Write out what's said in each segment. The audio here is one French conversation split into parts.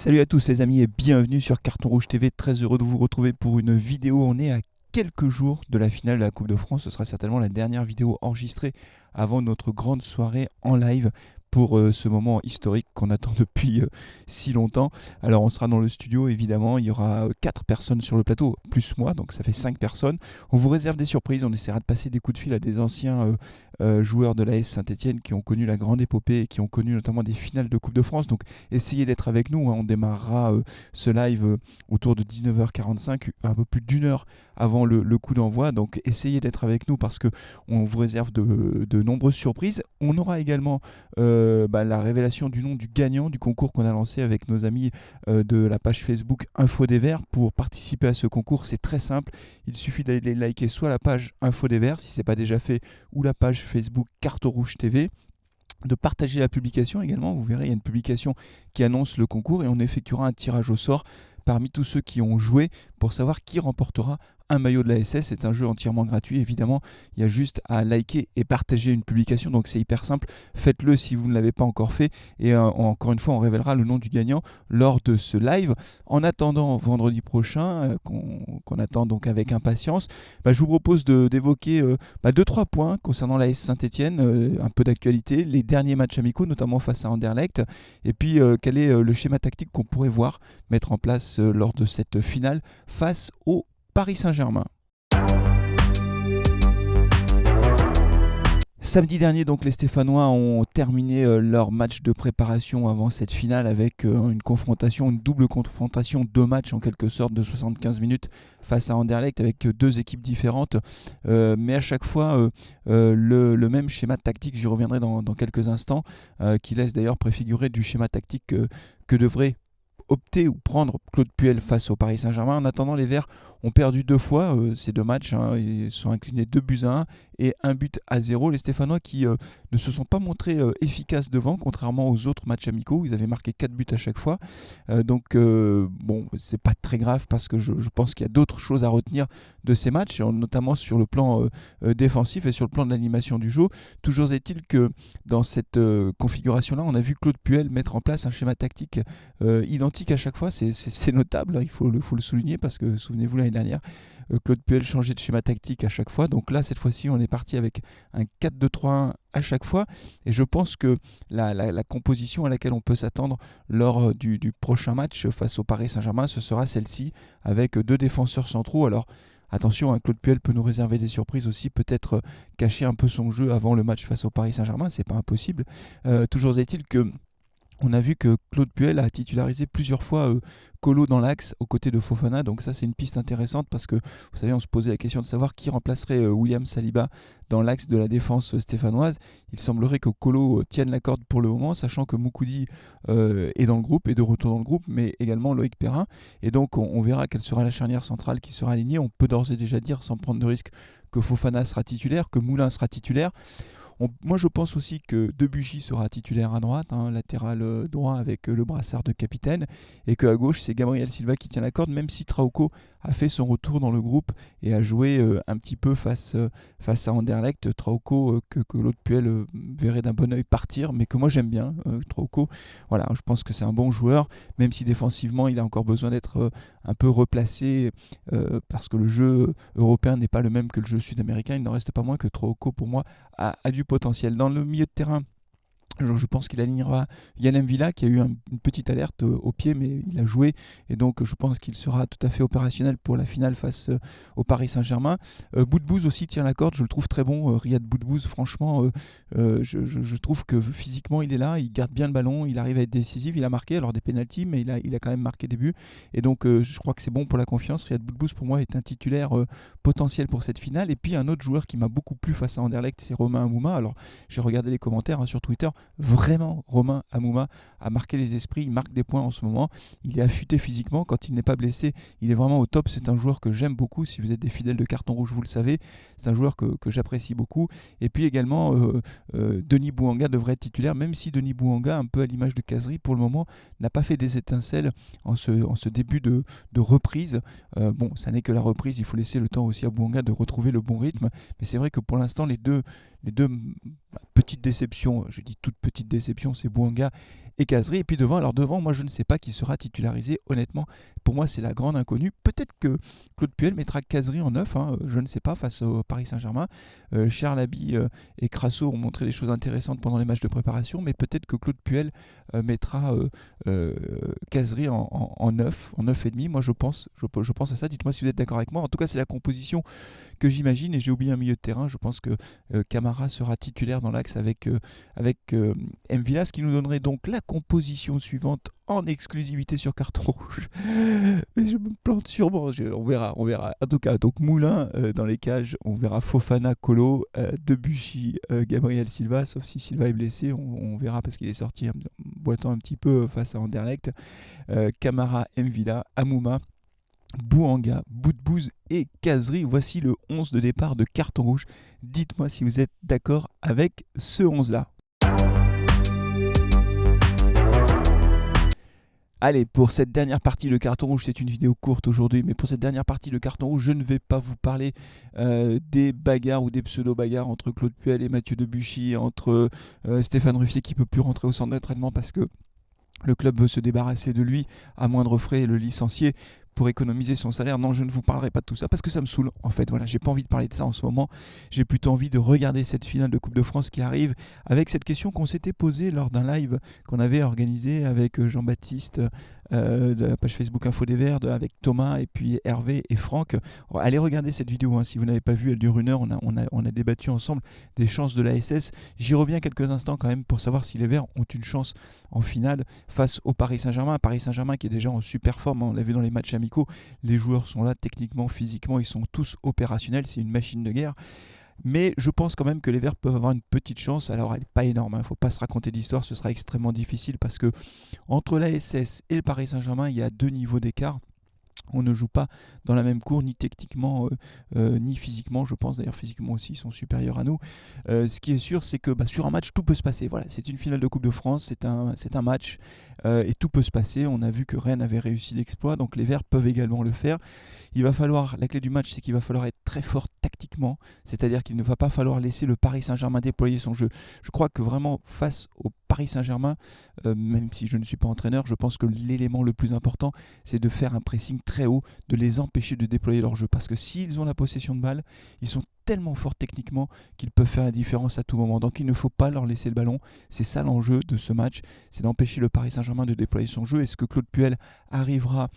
Salut à tous les amis et bienvenue sur Carton Rouge TV, très heureux de vous retrouver pour une vidéo. On est à quelques jours de la finale de la Coupe de France, ce sera certainement la dernière vidéo enregistrée avant notre grande soirée en live pour ce moment historique qu'on attend depuis si longtemps. Alors on sera dans le studio évidemment, il y aura 4 personnes sur le plateau, plus moi, donc ça fait 5 personnes. On vous réserve des surprises, on essaiera de passer des coups de fil à des anciens joueurs de l'AS Saint-Etienne qui ont connu la grande épopée et qui ont connu notamment des finales de Coupe de France. Donc essayez d'être avec nous, hein. On démarrera ce live autour de 19h45, un peu plus d'une heure avant le coup d'envoi. Donc essayez d'être avec nous parce qu'on vous réserve de nombreuses surprises. On aura également la révélation du nom du gagnant du concours qu'on a lancé avec nos amis de la page Facebook Info des Verts. Pour participer à ce concours, c'est très simple. Il suffit d'aller liker soit la page Info des Verts si ce n'est pas déjà fait, ou la page Facebook Carton Rouge TV, de partager la publication également. Vous verrez, il y a une publication qui annonce le concours et on effectuera un tirage au sort parmi tous ceux qui ont joué pour savoir qui remportera un maillot de la SS. C'est un jeu entièrement gratuit, évidemment. Il y a juste à liker et partager une publication, donc c'est hyper simple. Faites-le si vous ne l'avez pas encore fait. Et encore une fois, on révélera le nom du gagnant lors de ce live. En attendant vendredi prochain, qu'on attend donc avec impatience, je vous propose d'évoquer 2-3 points concernant l'AS Saint-Etienne, un peu d'actualité, les derniers matchs amicaux, notamment face à Anderlecht, et puis quel est le schéma tactique qu'on pourrait voir mettre en place lors de cette finale face au Paris Saint-Germain. Samedi dernier, donc, les Stéphanois ont terminé leur match de préparation avant cette finale avec une double confrontation, 2 matchs en quelque sorte de 75 minutes face à Anderlecht avec 2 équipes différentes, mais à chaque fois le même schéma tactique. J'y reviendrai dans quelques instants, qui laisse d'ailleurs préfigurer du schéma tactique que devrait opter ou prendre Claude Puel face au Paris Saint-Germain. En attendant, les Verts ont perdu 2 fois ces 2 matchs, hein. Ils sont inclinés 2-1 et 1-0. Les Stéphanois qui ne se sont pas montrés efficaces devant, contrairement aux autres matchs amicaux où ils avaient marqué 4 buts à chaque fois. Bon, c'est pas très grave parce que je pense qu'il y a d'autres choses à retenir de ces matchs, notamment sur le plan défensif et sur le plan de l'animation du jeu. Toujours est-il que dans cette configuration-là, on a vu Claude Puel mettre en place un schéma tactique identique à chaque fois. C'est notable, hein, il faut le souligner parce que, souvenez-vous, l'année dernière, Claude Puel changeait de schéma tactique à chaque fois. Donc là, cette fois-ci, on est parti avec un 4-2-3-1 à chaque fois. Et je pense que la composition à laquelle on peut s'attendre lors du prochain match face au Paris Saint-Germain, ce sera celle-ci, avec 2 défenseurs centraux. Alors, attention, hein, Claude Puel peut nous réserver des surprises aussi, peut-être cacher un peu son jeu avant le match face au Paris Saint-Germain, c'est pas impossible. Toujours est-il que on a vu que Claude Puel a titularisé plusieurs fois Colo dans l'axe aux côtés de Fofana. Donc ça, c'est une piste intéressante parce que, vous savez, on se posait la question de savoir qui remplacerait William Saliba dans l'axe de la défense stéphanoise. Il semblerait que Colo tienne la corde pour le moment, sachant que Moukoudi est dans le groupe, est de retour dans le groupe, mais également Loïc Perrin. Et donc, on verra quelle sera la charnière centrale qui sera alignée. On peut d'ores et déjà dire, sans prendre de risque, que Fofana sera titulaire, que Moulin sera titulaire. Moi, je pense aussi que Debuchy sera titulaire à droite, hein, latéral droit avec le brassard de capitaine, et qu'à gauche, c'est Gabriel Silva qui tient la corde, même si Trauco a fait son retour dans le groupe et a joué un petit peu face à Anderlecht. Trauco, que l'autre Puel verrait d'un bon oeil partir, mais que moi j'aime bien, Trauco. Voilà, je pense que c'est un bon joueur, même si défensivement, il a encore besoin d'être un peu replacé, parce que le jeu européen n'est pas le même que le jeu sud-américain. Il n'en reste pas moins que Trauco, pour moi, a du potentiel. Dans le milieu de terrain, je pense qu'il alignera Yann Villa qui a eu une petite alerte au pied, mais il a joué et donc je pense qu'il sera tout à fait opérationnel pour la finale face au Paris Saint-Germain. Boudbouz aussi tient la corde, je le trouve très bon. Riyad Boudbouz, franchement, je trouve que physiquement il est là, il garde bien le ballon, il arrive à être décisif, il a marqué alors des pénaltys, mais il a quand même marqué des buts et donc je crois que c'est bon pour la confiance. Riyad Boudbouz pour moi est un titulaire potentiel pour cette finale. Et puis un autre joueur qui m'a beaucoup plu face à Anderlecht, c'est Romain Amouma. Alors j'ai regardé les commentaires, hein, sur Twitter. Vraiment, Romain Amouma a marqué les esprits, il marque des points en ce moment, il est affûté physiquement, quand il n'est pas blessé, il est vraiment au top. C'est un joueur que j'aime beaucoup, si vous êtes des fidèles de Carton Rouge, vous le savez, c'est un joueur que j'apprécie beaucoup. Et puis également, Denis Bouanga devrait être titulaire, même si Denis Bouanga, un peu à l'image de Kazri, pour le moment, n'a pas fait des étincelles en ce début de reprise. Bon, ça n'est que la reprise, il faut laisser le temps aussi à Bouanga de retrouver le bon rythme, mais c'est vrai que pour l'instant, les deux petites déceptions, je dis toutes petites déceptions, c'est Bouanga et Kazri. Et puis devant, alors devant, moi je ne sais pas qui sera titularisé. Honnêtement, pour moi c'est la grande inconnue. Peut-être que Claude Puel mettra Kazri en 9, hein, je ne sais pas, face au Paris Saint-Germain. Charles Aby et Crasso ont montré des choses intéressantes pendant les matchs de préparation, mais peut-être que Claude Puel mettra Kazri en 9, en 9,5. Moi je pense à ça. Dites-moi si vous êtes d'accord avec moi. En tout cas, c'est la composition que j'imagine, et j'ai oublié un milieu de terrain. Je pense que Camara sera titulaire dans l'axe avec M'Vila, ce qui nous donnerait donc la composition suivante en exclusivité sur carton rouge. Mais je me plante sûrement, on verra. En tout cas, donc Moulin dans les cages, on verra Fofana, Kolo, Debuchy, Gabriel Silva, sauf si Silva est blessé, on verra parce qu'il est sorti boitant un petit peu face à Anderlecht. Camara, M'Vila, Amouma, Bouanga, Boudbouz et Kazri. Voici le 11 de départ de carton rouge. Dites-moi si vous êtes d'accord avec ce 11-là. Allez, pour cette dernière partie, le carton rouge, c'est une vidéo courte aujourd'hui, mais pour cette dernière partie, le carton rouge, je ne vais pas vous parler des bagarres ou des pseudo-bagarres entre Claude Puel et Mathieu Debuchy, entre Stéphane Ruffier qui ne peut plus rentrer au centre d'entraînement parce que le club veut se débarrasser de lui à moindre frais et le licencier pour économiser son salaire. Non, je ne vous parlerai pas de tout ça parce que ça me saoule. En fait, voilà, j'ai pas envie de parler de ça en ce moment. J'ai plutôt envie de regarder cette finale de Coupe de France qui arrive avec cette question qu'on s'était posée lors d'un live qu'on avait organisé avec Jean-Baptiste de la page Facebook Info des Verts, avec Thomas et puis Hervé et Franck. Allez regarder cette vidéo hein, si vous n'avez pas vu, elle dure 1 heure. On a débattu ensemble des chances de la SS. J'y reviens quelques instants quand même pour savoir si les Verts ont une chance en finale face au Paris Saint-Germain. Paris Saint-Germain qui est déjà en super forme, hein, on l'a vu dans les matchs amicaux. Les joueurs sont là techniquement, physiquement, ils sont tous opérationnels, c'est une machine de guerre. Mais je pense quand même que les Verts peuvent avoir une petite chance. Alors elle n'est pas énorme, il ne faut pas se raconter d'histoire, ce sera extrêmement difficile parce que entre la SS et le Paris Saint-Germain, il y a 2 niveaux d'écart. On ne joue pas dans la même cour, ni techniquement, ni physiquement. Je pense d'ailleurs physiquement aussi, ils sont supérieurs à nous. Ce qui est sûr, c'est que sur un match, tout peut se passer. Voilà, c'est une finale de Coupe de France, c'est un match, et tout peut se passer. On a vu que Rennes avait réussi l'exploit, donc les Verts peuvent également le faire. La clé du match, c'est qu'il va falloir être très fort tactiquement, c'est-à-dire qu'il ne va pas falloir laisser le Paris Saint-Germain déployer son jeu. Je crois que vraiment, face au Paris Saint-Germain, même si je ne suis pas entraîneur, je pense que l'élément le plus important, c'est de faire un pressing très haut, de les empêcher de déployer leur jeu. Parce que s'ils ont la possession de balle, ils sont tellement forts techniquement qu'ils peuvent faire la différence à tout moment. Donc il ne faut pas leur laisser le ballon. C'est ça l'enjeu de ce match, c'est d'empêcher le Paris Saint-Germain de déployer son jeu. Est-ce que Claude Puel arrivera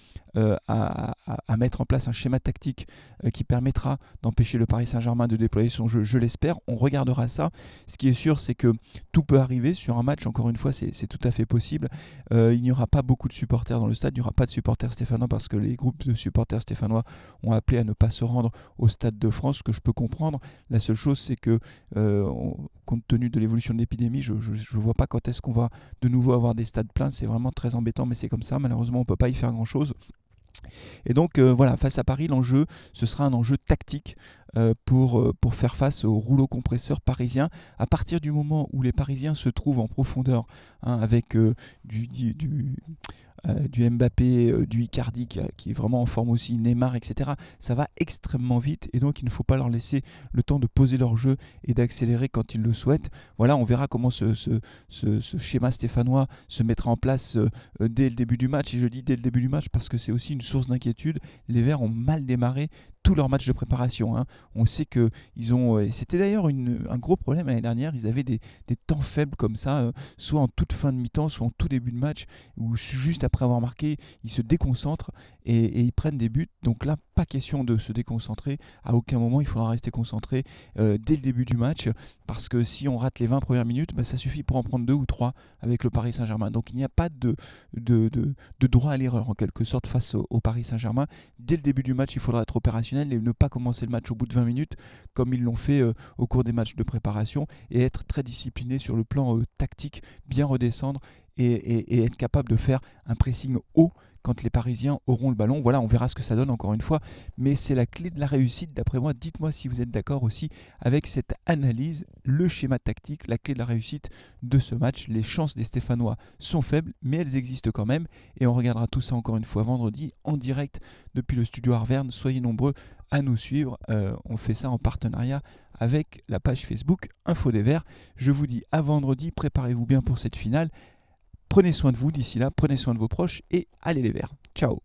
à mettre en place un schéma tactique qui permettra d'empêcher le Paris Saint-Germain de déployer son jeu? Je l'espère, on regardera ça. Ce qui est sûr, c'est que tout peut arriver sur un match. Encore une fois, c'est tout à fait possible. Il n'y aura pas beaucoup de supporters dans le stade, il n'y aura pas de supporters stéphanois parce que les groupes de supporters stéphanois ont appelé à ne pas se rendre au Stade de France, ce que je peux comprendre. La seule chose, c'est que compte tenu de l'évolution de l'épidémie, je ne vois pas quand est-ce qu'on va de nouveau avoir des stades pleins. C'est vraiment très embêtant, mais c'est comme ça. Malheureusement, on ne peut pas y faire grand-chose. Et donc voilà, face à Paris, l'enjeu, ce sera un enjeu tactique pour faire face au rouleau compresseur parisien. À partir du moment où les Parisiens se trouvent en profondeur, hein, avec du Mbappé, du Icardi qui est vraiment en forme aussi, Neymar, etc. Ça va extrêmement vite et donc il ne faut pas leur laisser le temps de poser leur jeu et d'accélérer quand ils le souhaitent. Voilà, on verra comment ce schéma stéphanois se mettra en place dès le début du match. Et je dis dès le début du match parce que c'est aussi une source d'inquiétude. Les Verts ont mal démarré tous leurs matchs de préparation. Hein. On sait que ils ont. C'était d'ailleurs un gros problème l'année dernière. Ils avaient des temps faibles comme ça, soit en toute fin de mi-temps, soit en tout début de match, ou juste après avoir marqué, ils se déconcentrent et ils prennent des buts. Donc là, pas question de se déconcentrer. À aucun moment, il faudra rester concentré dès le début du match, parce que si on rate les 20 premières minutes, ça suffit pour en prendre 2 ou 3 avec le Paris Saint-Germain. Donc il n'y a pas de droit à l'erreur en quelque sorte face au Paris Saint-Germain. Dès le début du match, il faudra être opérationnel et ne pas commencer le match au bout de 20 minutes comme ils l'ont fait au cours des matchs de préparation, et être très discipliné sur le plan tactique, bien redescendre et être capable de faire un pressing haut quand les Parisiens auront le ballon. Voilà, on verra ce que ça donne encore une fois, mais c'est la clé de la réussite d'après moi. Dites-moi si vous êtes d'accord aussi avec cette analyse, le schéma tactique, la clé de la réussite de ce match. Les chances des Stéphanois sont faibles, mais elles existent quand même, et on regardera tout ça encore une fois vendredi en direct depuis le studio Arverne. Soyez nombreux à nous suivre, on fait ça en partenariat avec la page Facebook Info des Verts. Je vous dis à vendredi, préparez-vous bien pour cette finale. Prenez soin de vous d'ici là, prenez soin de vos proches et allez les Verts. Ciao.